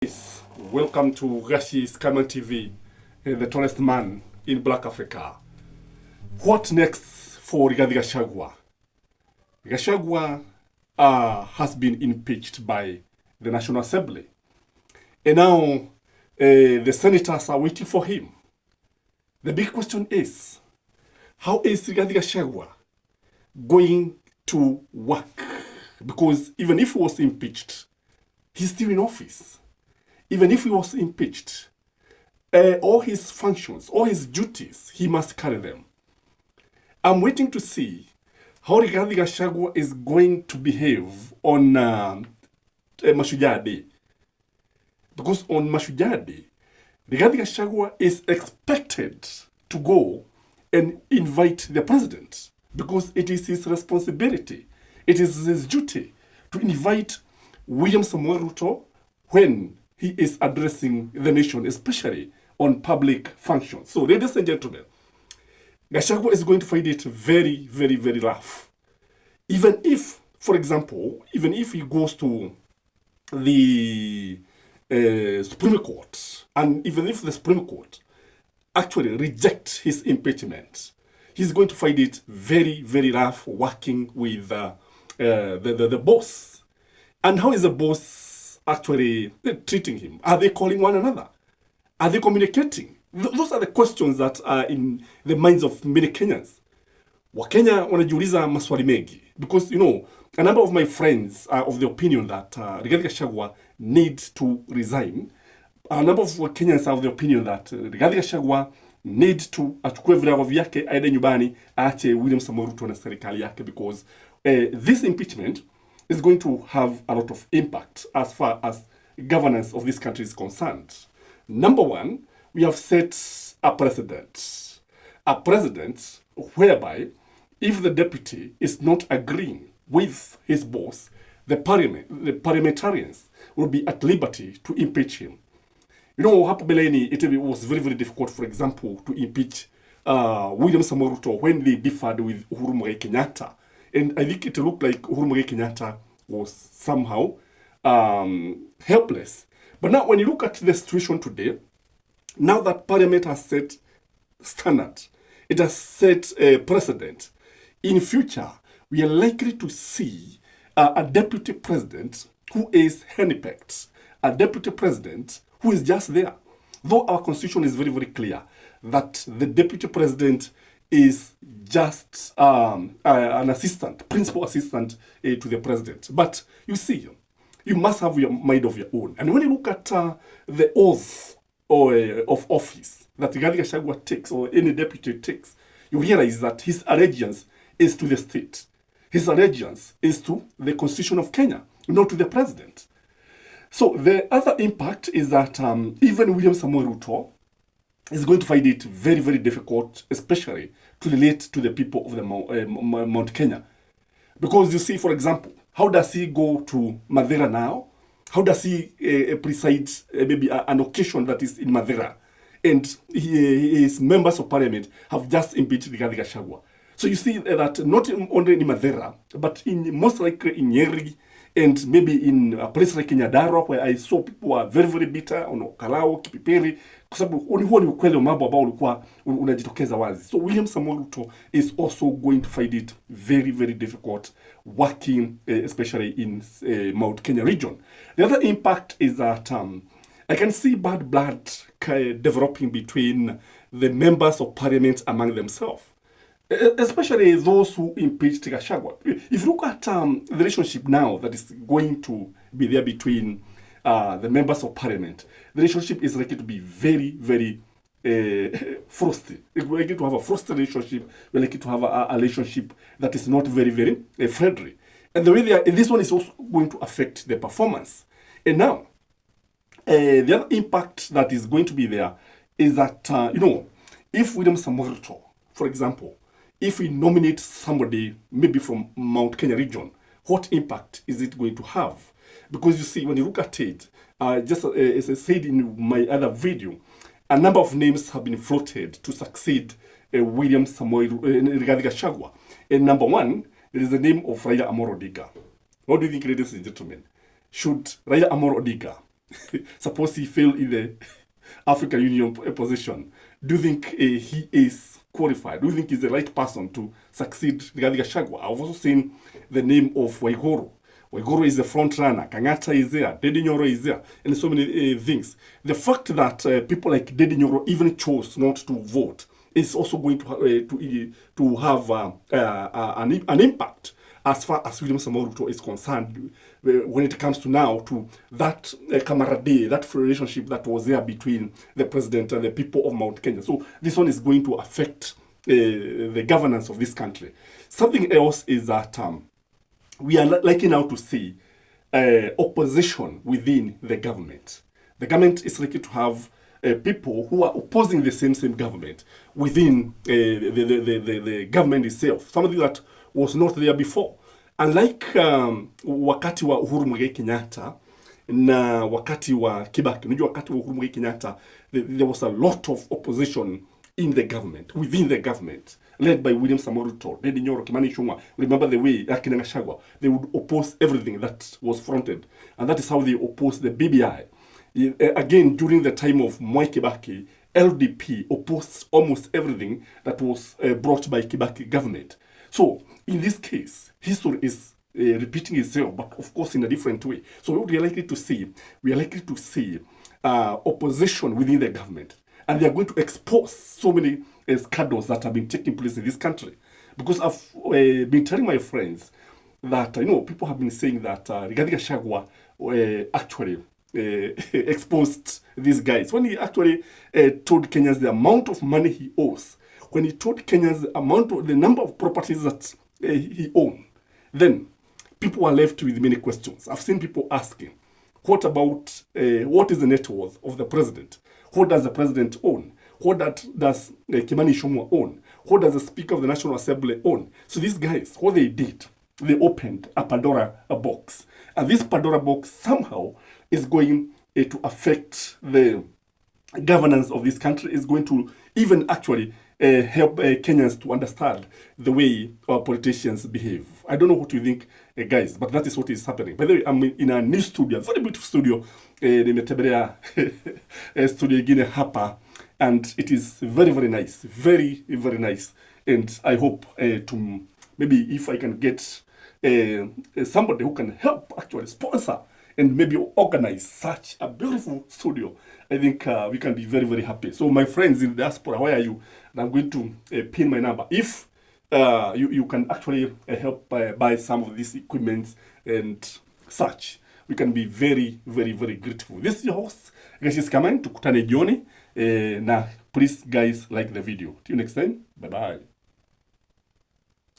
Yes, welcome to Gashi's Kaman TV, the tallest man in Black Africa. What next for Rigathi Gachagua? Gachagua has been impeached by the National Assembly. And now the senators are waiting for him. The big question is, how is Rigathi Gachagua going to work? Because even if he was impeached, he's still in office. Even if he was impeached, all his functions, all his duties, he must carry them. I'm waiting to see how Rigathi Gachagua is going to behave on Mashujaa Day. Because on Mashujaa Day, Rigathi Gachagua is expected to go and invite the president because it is his responsibility, it is his duty to invite William Samoei Ruto when he is addressing the nation, especially on public functions. So, ladies and gentlemen, Gachagua is going to find it very, very, very rough. Even if, for example, even if he goes to the Supreme Court, and even if the Supreme Court actually rejects his impeachment, he's going to find it very, very rough working with the boss. And how is the boss actually treating him? Are they calling one another? Are they communicating? Those are the questions that are in the minds of many Kenyans. Wakenya wanajiuliza maswali mengi because, you know, a number of my friends are of the opinion that Rigathi Gachagua needs to resign. A number of Kenyans are of the opinion that Rigathi Gachagua needs to achukue virago vyake aende nyumbani aache William Samoei Ruto na serikali yake because this impeachment is going to have a lot of impact as far as governance of this country is concerned. Number one, we have set a precedent whereby if the deputy is not agreeing with his boss, the parliamentarians will be at liberty to impeach him. You know, hapo beleni, it was very, very difficult, for example, to impeach William Samoei Ruto when they differed with Uhuru Muigai Kenyatta. And I think it looked like Uhuru Muigai Kenyatta was somehow helpless. But now when you look at the situation today, now that Parliament has set standard, it has set a precedent, in future, we are likely to see a deputy president who is henpecked, a deputy president who is just there. Though our constitution is very, very clear that the deputy president is just an assistant, principal assistant to the president. But you see, you must have your mind of your own. And when you look at the oath of office that Rigathi Gachagua takes or any deputy takes, you realize that his allegiance is to the state. His allegiance is to the Constitution of Kenya, not to the president. So the other impact is that even William Samoei Ruto is going to find it very, very difficult, especially to relate to the people of the Mount Kenya. Because you see, for example, how does he go to Madeira now? How does he preside maybe an occasion that is in Madeira? And his members of parliament have just impeached Rigathi Gachagua. So you see that not only in Madeira, but in most likely in Nyeri, and maybe in a place like Nyandarua, where I saw people were very, very bitter on Kalao, Kipiperi, kwa sababu huo ni ukweli wa mambo ambao ulikuwa unajitokeza wazi. So William Samoei Ruto is also going to find it very, very difficult working, especially in Mount Kenya region. The other impact is that I can see bad blood developing between the members of parliament among themselves. Especially those who impeached Gachagua. If you look at the relationship now that is going to be there between the members of parliament, the relationship is likely to be very, very frosty. We're likely to have a frosty relationship. We're likely to have a relationship that is not very, very friendly. And the way this one is also going to affect the performance. And now, the other impact that is going to be there is that, if William Samoei Ruto, for example, if we nominate somebody maybe from Mount Kenya region, what impact is it going to have? Because you see, when you look at it, just as I said in my other video, a number of names have been floated to succeed William Samoei Rigathi Gachagua. And number one, there is the name of Raila Amolo Odinga. What do you think, ladies and gentlemen? Should Raila Amolo Odinga suppose he failed in the African Union position, do you think he is qualified? Do you think he's the right person to succeed Rigathi Gachagua? I've also seen the name of Waiguru. Waiguru is the front runner. Kangata is there. Dedi Nyoro is there. And so many things. The fact that people like Dedi Nyoro even chose not to vote is also going to have an impact as far as William Samoei Ruto is concerned when it comes to now to that camaraderie, that relationship that was there between the president and the people of Mount Kenya. So this one is going to affect the governance of this country. Something else is that we are likely now to see opposition within the government. The government is likely to have people who are opposing the same government within the government itself. Something that was not there before. Unlike wakati wa Uhuru Muigai Kenyatta na wakati wa Kibaki. Unajua wakati wa Uhuru Muigai Kenyatta, there was a lot of opposition in the government, within the government, led by William Samoei Ruto, Dedi Nyoro, Kimani Ichung'wah. Remember the way Akina Gachagua, they would oppose everything that was fronted. And that is how they opposed the BBI. Again, during the time of Mwai Kibaki, LDP opposed almost everything that was brought by Kibaki government. So, in this case, history is repeating itself, but of course in a different way. So what we are likely to see, opposition within the government. And they are going to expose so many scandals that have been taking place in this country. Because I've been telling my friends that, people have been saying that Rigathi Gachagua actually exposed these guys. When he actually told Kenyans the amount of money he owes, when he told Kenyans the number of properties that he owned, then people are left with many questions. I've seen people asking, what about, what is the net worth of the president? What does the president own? What does Kimani Ichung'wah own? What does the Speaker of the National Assembly own? So these guys, what they did, they opened a Pandora box. And this Pandora box somehow is going to affect the governance of this country, is going to even actually help Kenyans to understand the way our politicians behave. I don't know what you think, guys, but that is what is happening. By the way, I'm in a new studio, a very beautiful studio. Nimetembelea studio ingine hapa, and it is very, very nice. Very, very nice. And I hope to maybe if I can get somebody who can help actually sponsor and maybe organize such a beautiful studio, I think we can be very, very happy. So my friends in the diaspora, where are you? And I'm going to pin my number. If you can actually help buy some of these equipment and such, we can be very, very, very grateful. This is your host, Gachis Kamani. Tukutane jioni. Na please guys, like the video. Till next time. Bye-bye.